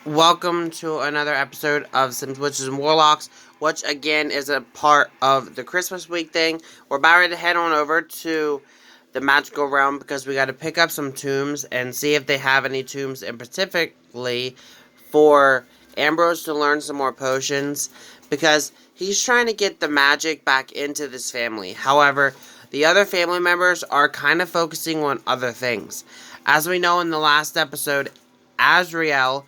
Welcome to another episode of Sims Witches and Warlocks, which again is a part of the Christmas week thing. We're about ready to head on over to the magical realm because we got to pick up some tombs and see if they have any tombs, and specifically for Ambrose to learn some more potions because he's trying to get the magic back into this family. However, the other family members are kind of focusing on other things. As we know in the last episode, Azreal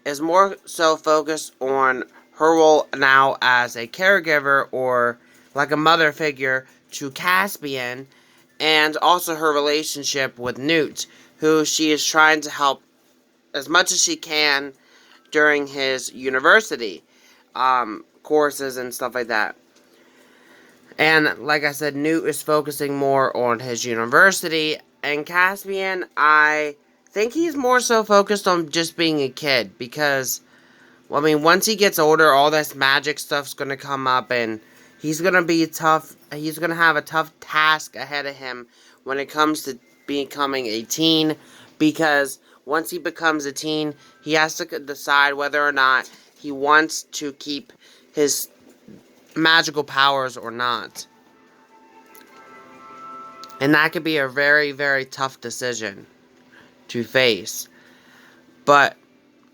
is more so focused on her role now as a caregiver or like a mother figure to Caspian, and also her relationship with Newt, who she is trying to help as much as she can during his university courses and stuff like that. And like I said, Newt is focusing more on his university, and Caspian, I think he's more so focused on just being a kid because, well, I mean, once he gets older, all this magic stuff's gonna come up, and he's gonna be tough. He's gonna have a tough task ahead of him when it comes to becoming a teen, because once he becomes a teen, he has to decide whether or not he wants to keep his magical powers or not. And that could be a very, very tough decision to face. But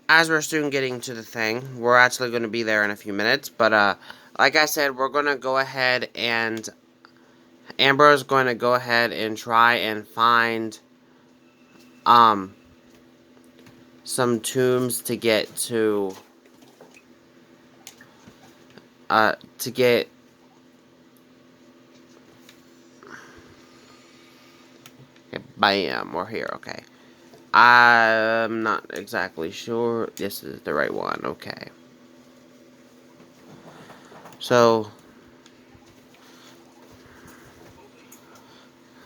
as we're soon getting to the thing, we're actually going to be there in a few minutes. But like I said, we're going to go ahead and Ambrose is going to go ahead and try and find some tombs to get to get okay, bam, we're here. Okay, I'm not exactly sure this is the right one. Okay, so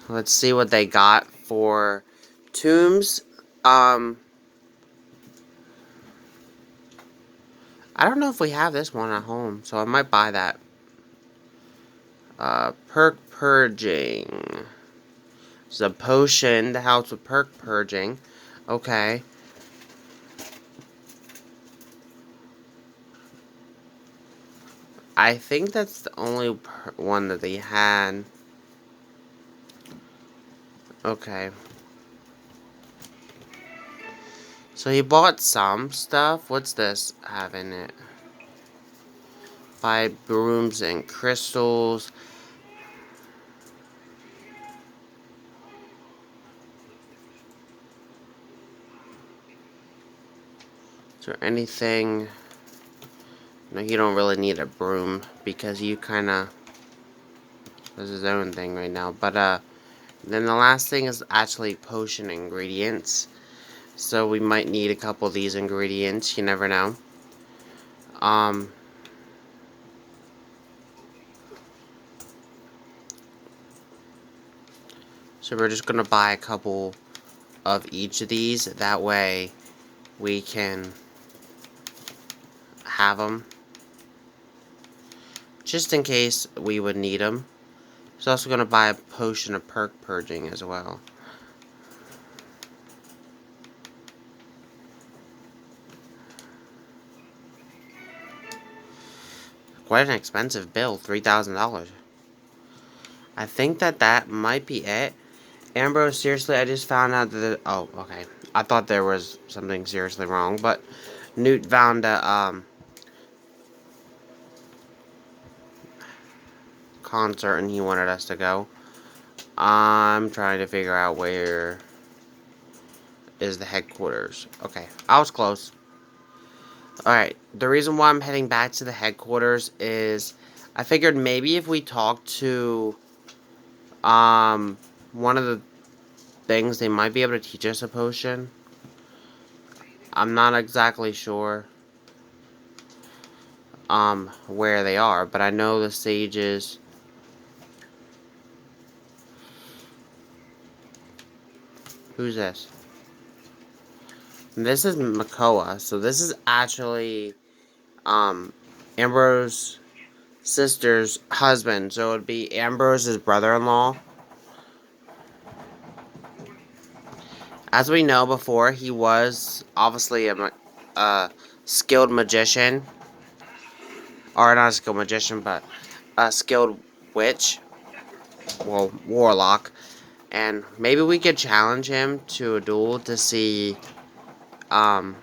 let's see what they got for tombs. I don't know if we have this one at home, so I might buy that. Perk purging. It's a potion that helps with perk purging. Okay. I think that's the only one that they had. Okay. So he bought some stuff. What's this have in it? 5 brooms and crystals. Is there anything? No, you don't really need a broom because you kind of does his own thing right now. But then the last thing is actually potion ingredients. So we might need a couple of these ingredients. You never know. So we're just gonna buy a couple of each of these. That way we can have them. Just in case we would need them. So also gonna buy a potion of perk purging as well. Quite an expensive bill, $3,000. I think that might be it. Ambrose, seriously, I just found out that... Oh, okay. I thought there was something seriously wrong, but Newt found a, concert and he wanted us to go. I'm trying to figure out where is the headquarters. Okay, I was close. Alright, the reason why I'm heading back to the headquarters is I figured maybe if we talk to one of the things, they might be able to teach us a potion. I'm not exactly sure where they are, but I know the sages. Who's this? This is Makoa, so this is actually Ambrose's sister's husband, so it would be Ambrose's brother-in-law. As we know before, he was obviously a a skilled magician. Or not a skilled magician, but a skilled witch. Well, warlock. And maybe we could challenge him to a duel to see if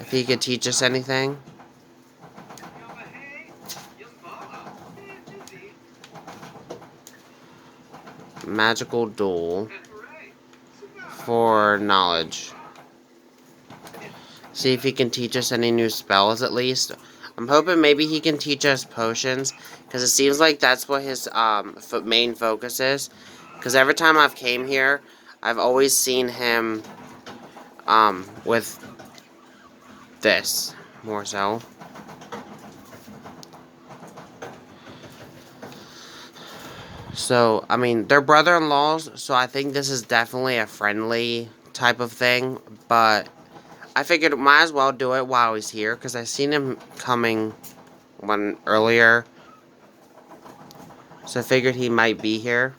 he could teach us anything. Magical duel for knowledge. See if he can teach us any new spells at least. I'm hoping maybe he can teach us potions, because it seems like that's what his main focus is. Because every time I've came here, I've always seen him with this more so. So, I mean, they're brother-in-laws, so I think this is definitely a friendly type of thing, but I figured might as well do it while he's here, because I seen him coming one earlier, so I figured he might be here.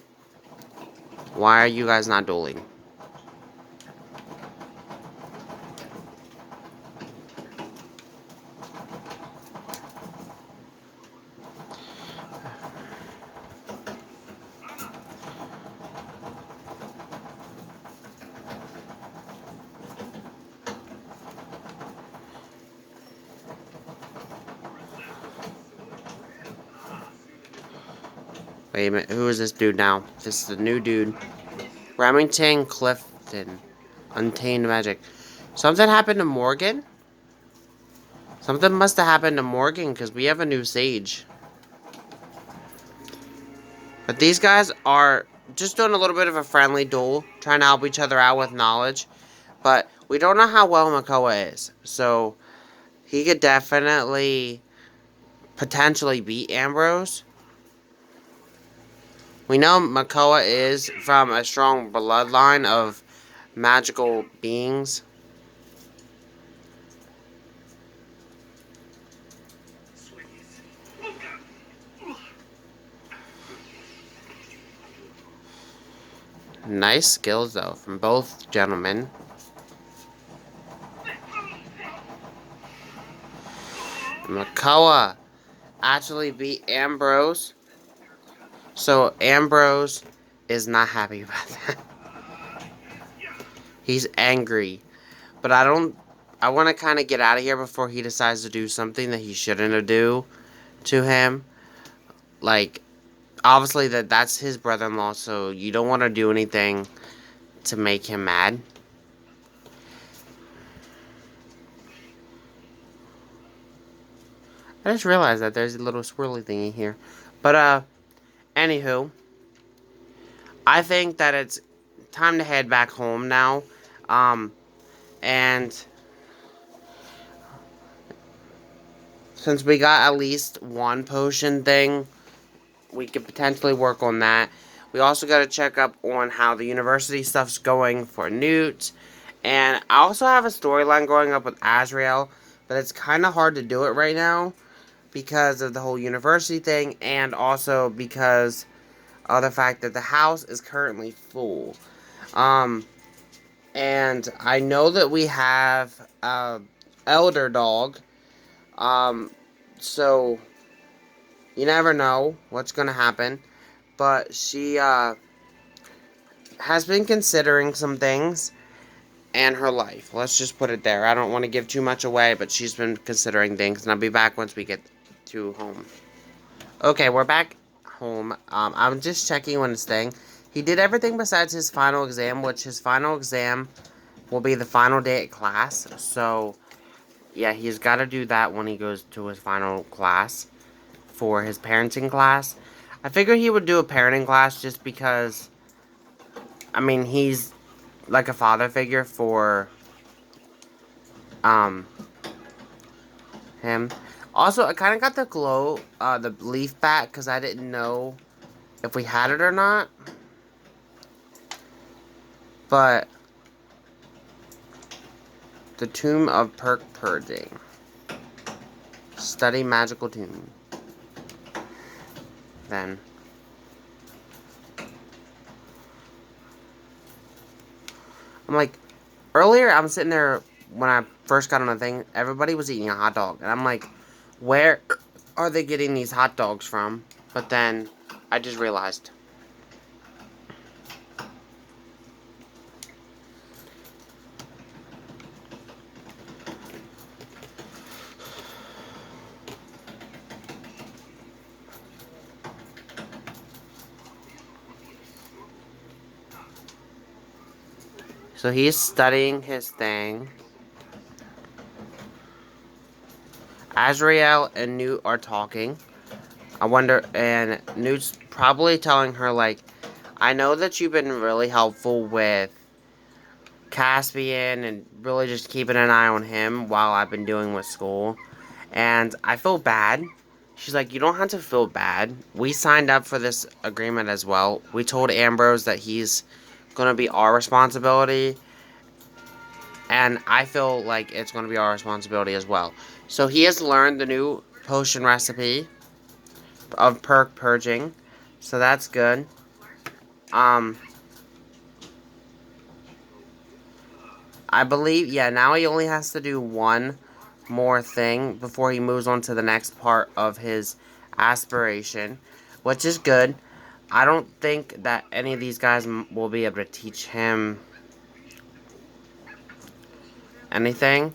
Why are you guys not dueling? Wait a minute, who is this dude now? This is the new dude. Remington Clifton. Untamed Magic. Something happened to Morgan? Something must have happened to Morgan, because we have a new sage. But these guys are just doing a little bit of a friendly duel, trying to help each other out with knowledge. But we don't know how well Makoa is. So, he could definitely, potentially beat Ambrose. We know Makoa is from a strong bloodline of magical beings. Nice skills, though, from both gentlemen. Makoa actually beat Ambrose. So, Ambrose is not happy about that. He's angry. But I want to kind of get out of here before he decides to do something that he shouldn't have do to him. Like, obviously that's his brother-in-law, so you don't want to do anything to make him mad. I just realized that there's a little swirly thingy here. But, anywho, I think that it's time to head back home now. And since we got at least one potion thing, we could potentially work on that. We also got to check up on how the university stuff's going for Newt. And I also have a storyline going up with Azreal, but it's kind of hard to do it right now because of the whole university thing, and also because of the fact that the house is currently full. And I know that we have a elder dog, so you never know what's gonna happen. But she has been considering some things and her life. Let's just put it there. I don't want to give too much away, but she's been considering things, and I'll be back once we get to home. Okay, we're back home. I'm just checking on his thing. He did everything besides his final exam, which his final exam will be the final day at class. So, yeah, he's got to do that when he goes to his final class for his parenting class. I figured he would do a parenting class just because, I mean, he's like a father figure for him. Also, I kind of got the the leaf back because I didn't know if we had it or not. But the Tomb of Perk Purging. Study Magical Tomb. Then. I'm like, earlier I'm sitting there when I first got on the thing, everybody was eating a hot dog. And I'm like, where are they getting these hot dogs from? But then I just realized. So he's studying his thing. Azrael and Newt are talking. I wonder, and Newt's probably telling her, like, I know that you've been really helpful with Caspian and really just keeping an eye on him while I've been doing with school. And I feel bad. She's like, you don't have to feel bad. We signed up for this agreement as well. We told Ambrose that he's going to be our responsibility. And I feel like it's going to be our responsibility as well. So he has learned the new potion recipe of perk purging. So that's good. I believe, yeah, now he only has to do one more thing before he moves on to the next part of his aspiration, which is good. I don't think that any of these guys will be able to teach him anything.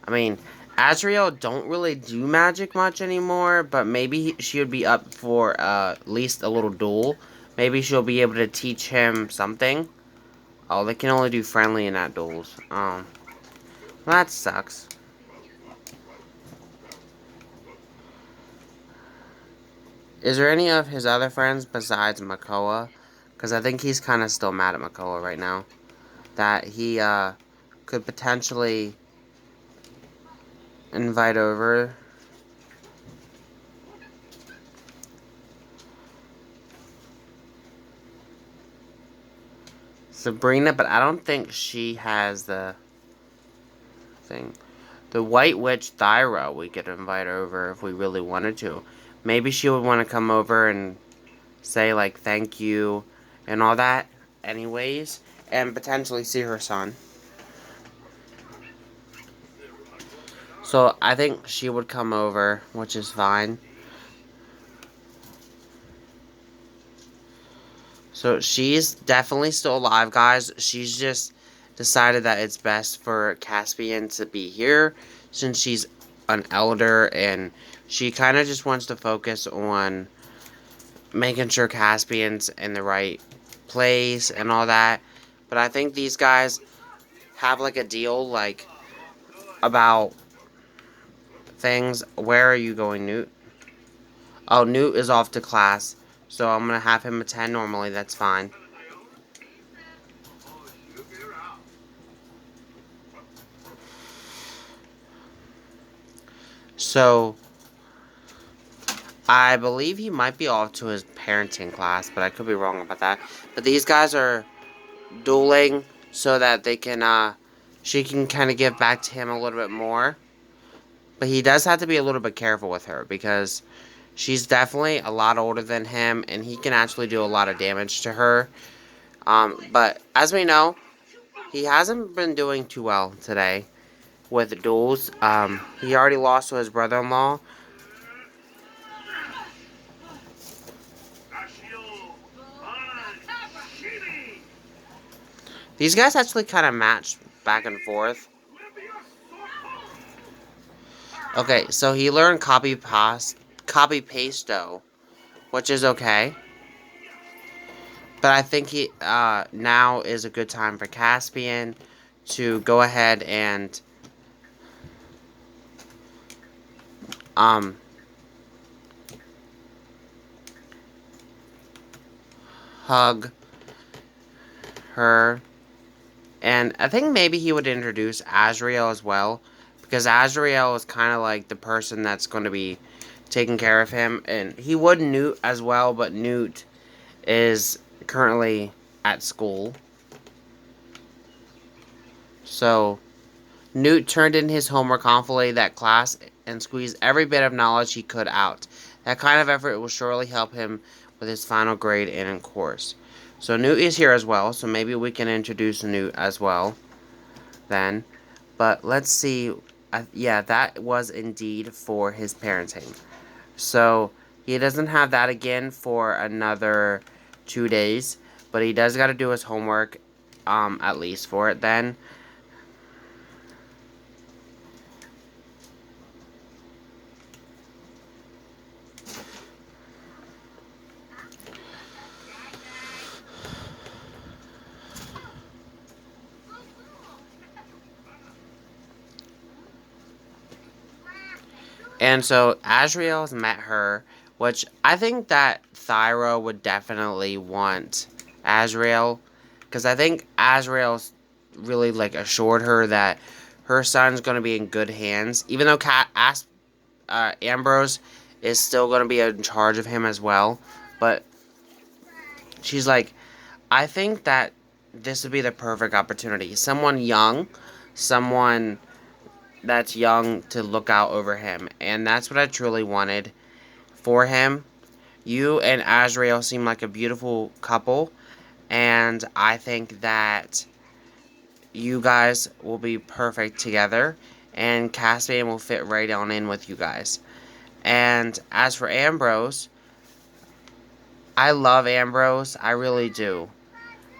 I mean, Azreal don't really do magic much anymore, but maybe she would be up for at least a little duel. Maybe she'll be able to teach him something. Oh, they can only do friendly and not duels. Well, that sucks. Is there any of his other friends besides Makoa? Because I think he's kind of still mad at Makoa right now. That he could potentially invite over. Sabrina, but I don't think she has the thing. The White Witch Thyra we could invite over if we really wanted to. Maybe she would want to come over and say, like, thank you and all that anyways. And potentially see her son. So I think she would come over, which is fine. So she's definitely still alive, guys. She's just decided that it's best for Caspian to be here since she's an elder, and she kind of just wants to focus on making sure Caspian's in the right place and all that. But I think these guys have like a deal, like, about things. Where are you going, Newt? Oh, Newt is off to class, so I'm gonna have him attend normally. That's fine. So I believe he might be off to his parenting class, but I could be wrong about that. But these guys are dueling so that they can, she can kind of give back to him a little bit more. But he does have to be a little bit careful with her because she's definitely a lot older than him, and he can actually do a lot of damage to her. But as we know, he hasn't been doing too well today with duels. He already lost to his brother-in-law. These guys actually kind of match back and forth. Okay, so he learned copy pasto, which is okay. But I think he now is a good time for Caspian to go ahead and hug her. And I think maybe he would introduce Azreal as well, because Azreal is kind of like the person that's going to be taking care of him. And he would Newt as well, but Newt is currently at school. So Newt turned in his homework confidently that class and squeezed every bit of knowledge he could out. That kind of effort will surely help him with his final grade and in course. So Newt is here as well, so maybe we can introduce Newt as well then. But let's see. Yeah, that was indeed for his parenting. So he doesn't have that again for another 2 days. But he does got to do his homework, at least for it then. And so Azrael's met her, which I think that Thyra would definitely want Azrael, because I think Azrael's really like assured her that her son's going to be in good hands, even though Ambrose is still going to be in charge of him as well. But she's like, I think that this would be the perfect opportunity. Someone young, someone that's young to look out over him. And that's what I truly wanted for him. You and Azrael seem like a beautiful couple. And I think that you guys will be perfect together. And Caspian will fit right on in with you guys. And as for Ambrose, I love Ambrose. I really do.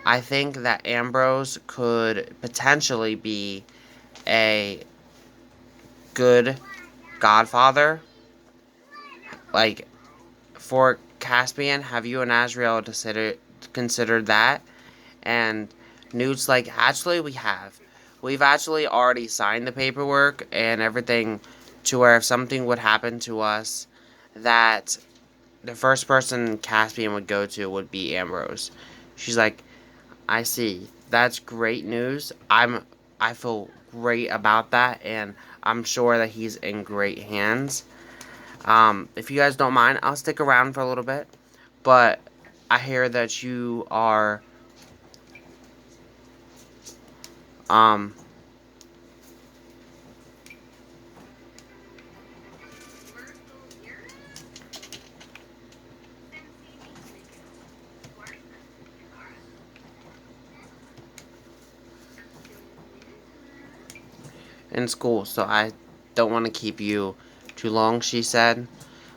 I think that Ambrose could potentially be a good godfather. Like, for Caspian, have you and Azrael considered that? And Newt's like, actually, we have. We've actually already signed the paperwork and everything to where if something would happen to us, that the first person Caspian would go to would be Ambrose. She's like, I see. That's great news. I feel great about that, and I'm sure that he's in great hands. If you guys don't mind, I'll stick around for a little bit. But I hear that you are um in school, so I don't want to keep you too long, she said.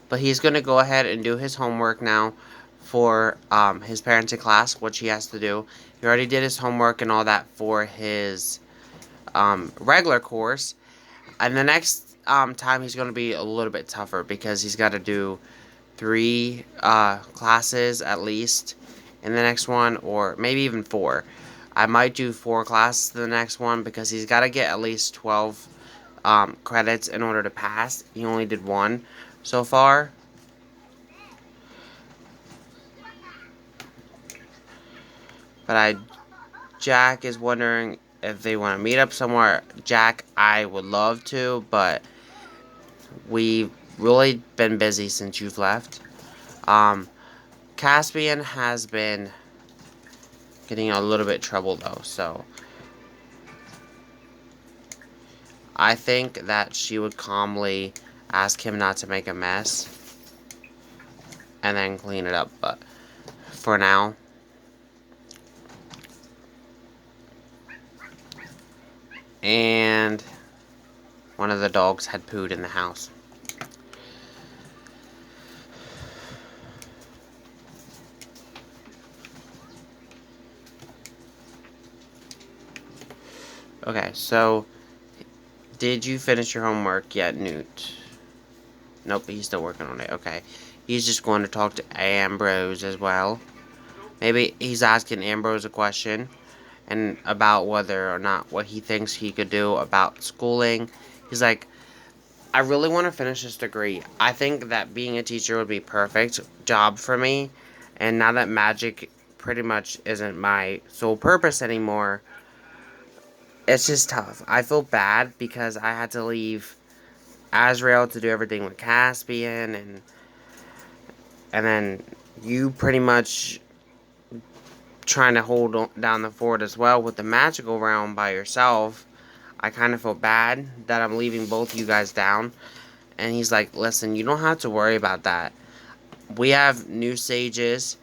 But he's going to go ahead and do his homework now for his parenting class, which he has to do. He already did his homework and all that for his regular course. And the next time he's going to be a little bit tougher because he's got to do 3 classes at least in the next one, or maybe even 4. I might do 4 classes the next one because he's got to get at least 12 credits in order to pass. He only did 1 so far. But Jack is wondering if they want to meet up somewhere. Jack, I would love to, but we've really been busy since you've left. Caspian has been getting a little bit trouble though, so I think that she would calmly ask him not to make a mess and then clean it up, but for now, and one of the dogs had pooed in the house. Okay, so did you finish your homework yet, Newt? Nope, he's still working on it. Okay. He's just going to talk to Ambrose as well. Maybe he's asking Ambrose a question and about whether or not what he thinks he could do about schooling. He's like, I really want to finish this degree. I think that being a teacher would be perfect job for me. And now that magic pretty much isn't my sole purpose anymore, it's just tough. I feel bad because I had to leave Azrael to do everything with Caspian, and then you pretty much trying to hold down the fort as well with the magical realm by yourself. I kind of feel bad that I'm leaving both you guys down. And he's like, listen, you don't have to worry about that. We have new sages.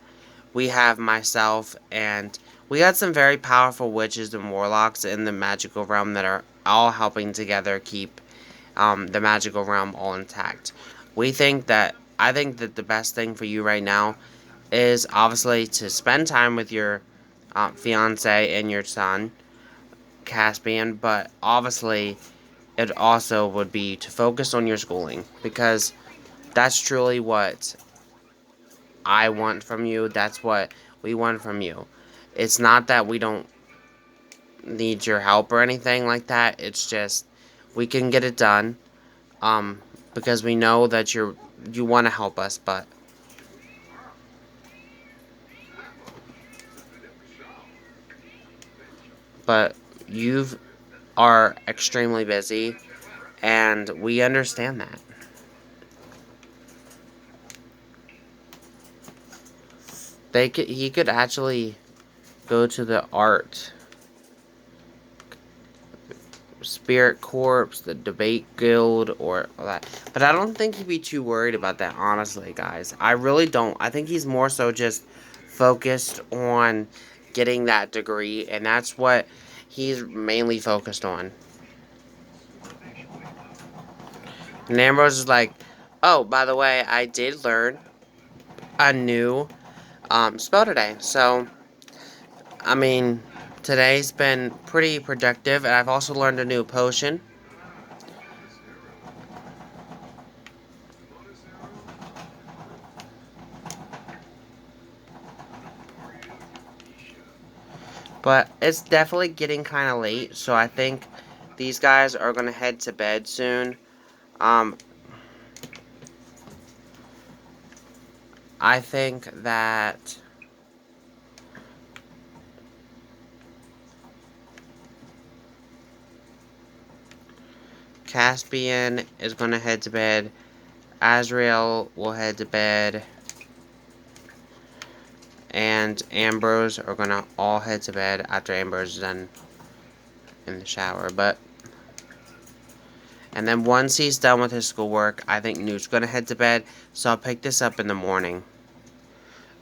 We have myself, and We got some very powerful witches and warlocks in the magical realm that are all helping together keep the magical realm all intact. I think that the best thing for you right now is obviously to spend time with your fiance and your son, Caspian, but obviously it also would be to focus on your schooling, because that's truly what I want from you. That's what we want from you. It's not that we don't need your help or anything like that. It's just we can get it done, um, because we know that you want to help us, but you are extremely busy, and we understand that. He could actually go to the art spirit corps, the debate guild, or all that. But I don't think he'd be too worried about that, honestly, guys. I really don't. I think he's more so just focused on getting that degree, and that's what he's mainly focused on. And Ambrose is like, oh, by the way, I did learn a new spell today. So, I mean, today's been pretty productive, and I've also learned a new potion. But it's definitely getting kind of late, so I think these guys are going to head to bed soon. Um, I think that Caspian is going to head to bed. Azreal will head to bed. And Ambrose are going to all head to bed after Ambrose is done in the shower. And then once he's done with his schoolwork, I think Newt's going to head to bed. So I'll pick this up in the morning.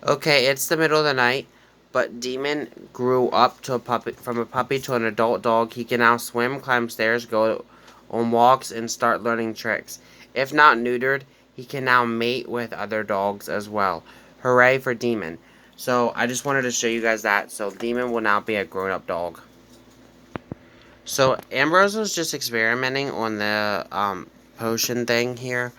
Okay, it's the middle of the night, but Demon grew up to a puppy, from a puppy to an adult dog. He can now swim, climb stairs, go on walks, and start learning tricks. If not neutered, he can now mate with other dogs as well. Hooray for Demon. So I just wanted to show you guys that. So Demon will now be a grown-up dog. So Ambrose was just experimenting on the potion thing here,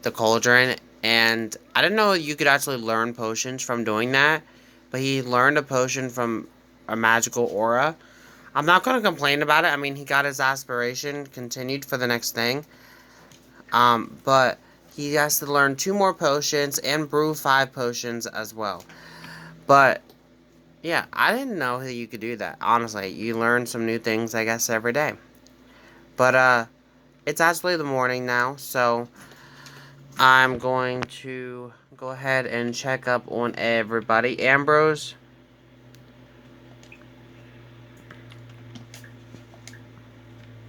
the cauldron, and I didn't know you could actually learn potions from doing that, but he learned a potion from a magical aura. I'm not going to complain about it. I mean, he got his aspiration continued for the next thing, but he has to learn 2 more potions and brew 5 potions as well. But yeah, I didn't know that you could do that. Honestly, you learn some new things, I guess, every day. But it's actually the morning now, so I'm going to go ahead and check up on everybody. Ambrose,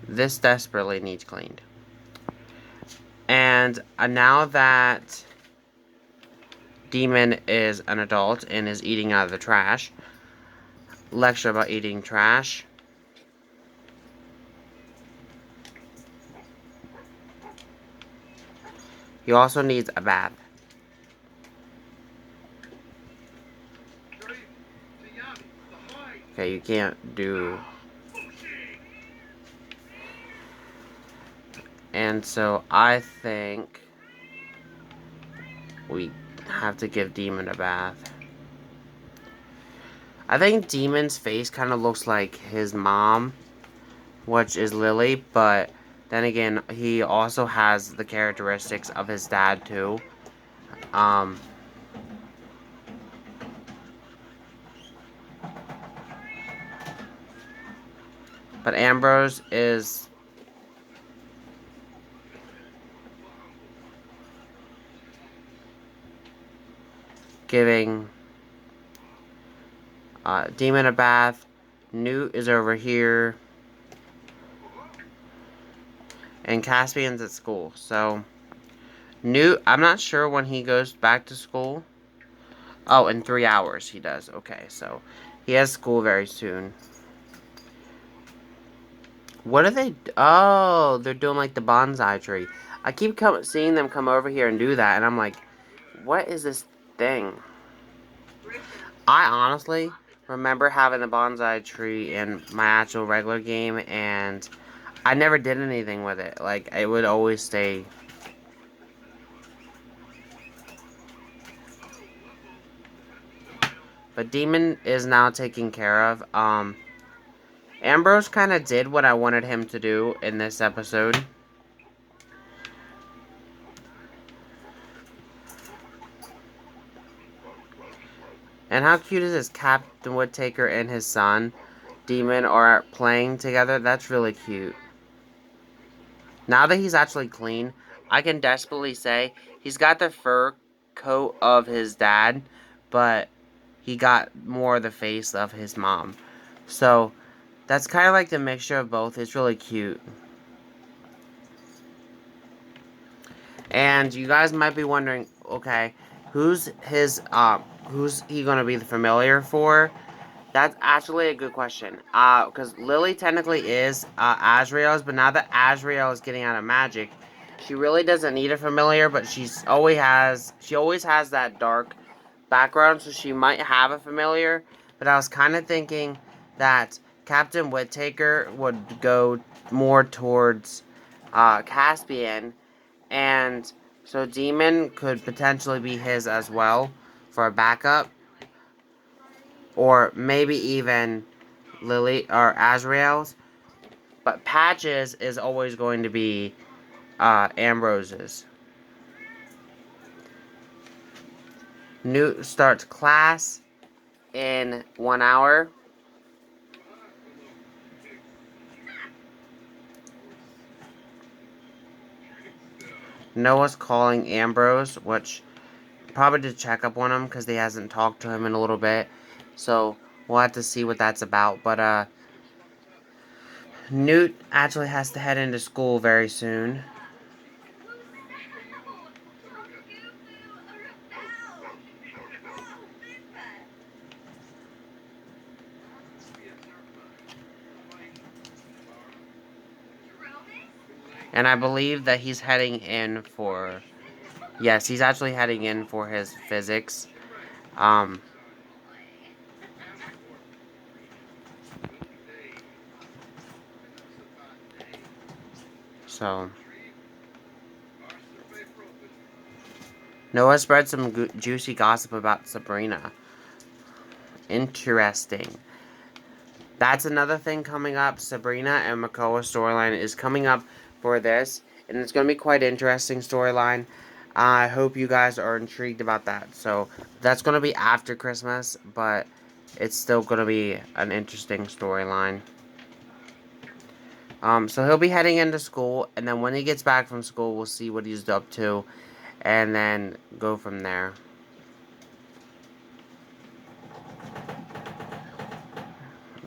this desperately needs cleaned. And now that Demon is an adult and is eating out of the trash, lecture about eating trash. He also needs a bath. Okay, you can't do... And so I think we have to give Demon a bath. I think Demon's face kind of looks like his mom, which is Lily, but then again, he also has the characteristics of his dad too. But Ambrose is giving Demon a bath. Newt is over here. And Caspian's at school. So, Newt, I'm not sure when he goes back to school. Oh, in 3 hours he does. Okay, so He has school very soon. What are they? Oh, they're doing like the bonsai tree. I keep seeing them come over here and do that, and I'm like, what is this thing? I honestly remember having the bonsai tree in my actual regular game, and I never did anything with it. Like, it would always stay. But Demon is now taken care of. Ambrose kind of did what I wanted him to do in this episode. And how cute is this? Captain Woodtaker and his son, Demon, are playing together. That's really cute. Now that he's actually clean, I can desperately say he's got the fur coat of his dad, but he got more of the face of his mom. So, that's kind of like the mixture of both. It's really cute. And you guys might be wondering, okay, who's he gonna be the familiar for? That's actually a good question. Because Lily technically is Azrael's, but now that Azrael is getting out of magic, she really doesn't need a familiar, but she always has that dark background, so she might have a familiar. But I was kind of thinking that Captain Whittaker would go more towards Caspian, and so Demon could potentially be his as well for a backup. Or maybe even Lily or Azrael's. But Patches is always going to be Ambrose's. Newt starts class in 1 hour. Noah's calling Ambrose, which probably to check up on him because he hasn't talked to him in a little bit. So we'll have to see what that's about. But Newt actually has to head into school very soon. And I believe that he's heading in for... Yes, he's actually heading in for his physics. So... Noah spread some juicy gossip about Sabrina. Interesting. That's another thing coming up. Sabrina and Makoa's storyline is coming up for this, and it's going to be quite interesting storyline. I hope you guys are intrigued about that. So that's going to be after Christmas, but it's still going to be an interesting storyline. So he'll be heading into school, and then when he gets back from school, we'll see what he's up to, and then go from there.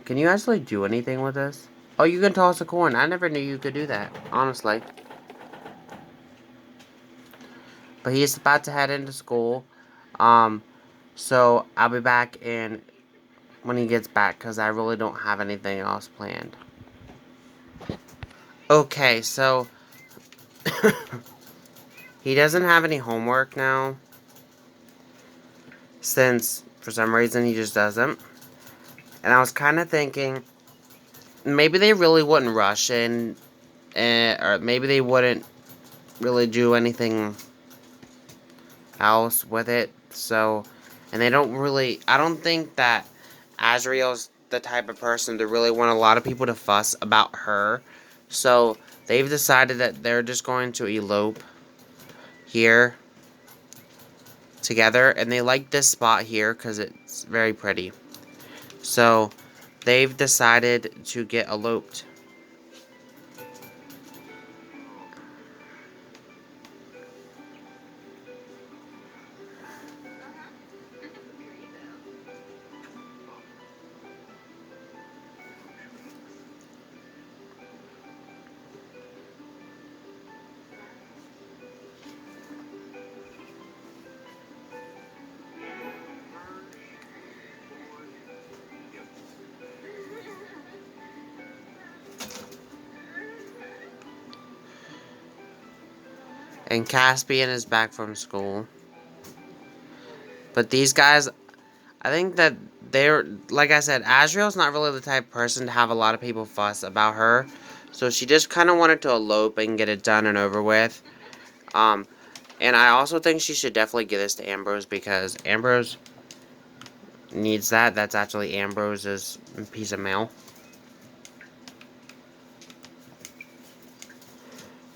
Can you actually do anything with this? Oh, you can toss a coin. I never knew you could do that, honestly. But he's about to head into school. So I'll be back in when he gets back, because I really don't have anything else planned. Okay, so he doesn't have any homework now, since for some reason he just doesn't. And I was kind of thinking maybe they really wouldn't rush in, or maybe they wouldn't really do anything else with it. So, and they don't really, I don't think that Azrael's the type of person to really want a lot of people to fuss about her. So they've decided that they're just going to elope here together, and they like this spot here because it's very pretty. So they've decided to get eloped. And Caspian is back from school. But these guys, I think that they're, like I said, Azrael's not really the type of person to have a lot of people fuss about her. So she just kind of wanted to elope and get it done and over with. And I also think she should definitely give this to Ambrose because Ambrose needs that. That's actually Ambrose's piece of mail.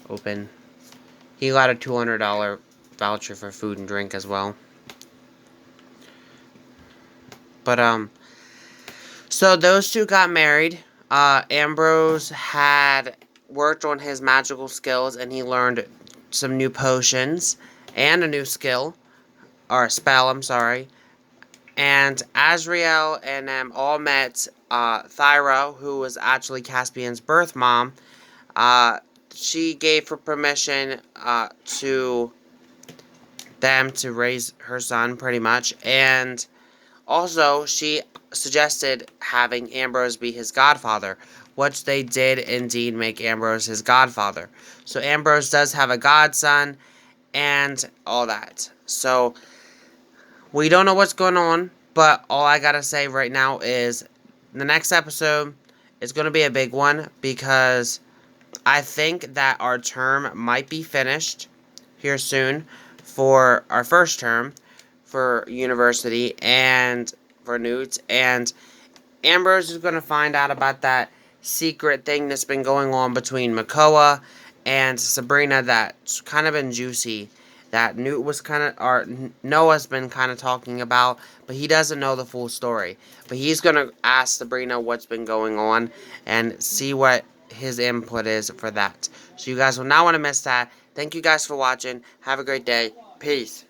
Open. He got a $200 voucher for food and drink as well. But, so those two got married. Ambrose had worked on his magical skills and he learned some new potions and a new skill. Or spell, I'm sorry. And Azreal and them all met Thyra, who was actually Caspian's birth mom. She gave her permission to them to raise her son, pretty much. And also, she suggested having Ambrose be his godfather, which they did indeed make Ambrose his godfather. So Ambrose does have a godson and all that. So we don't know what's going on, but all I gotta say right now is the next episode is going to be a big one because I think that our term might be finished here soon for our first term for university and for newts, and Ambrose is going to find out about that secret thing that's been going on between Makoa and Sabrina that's kind of been juicy, that Newt was kind of, or Noah's been kind of talking about, but he doesn't know the full story. But he's going to ask Sabrina what's been going on and see what his input is for that. So you guys will not want to miss that. Thank you guys for watching. Have a great day. Peace.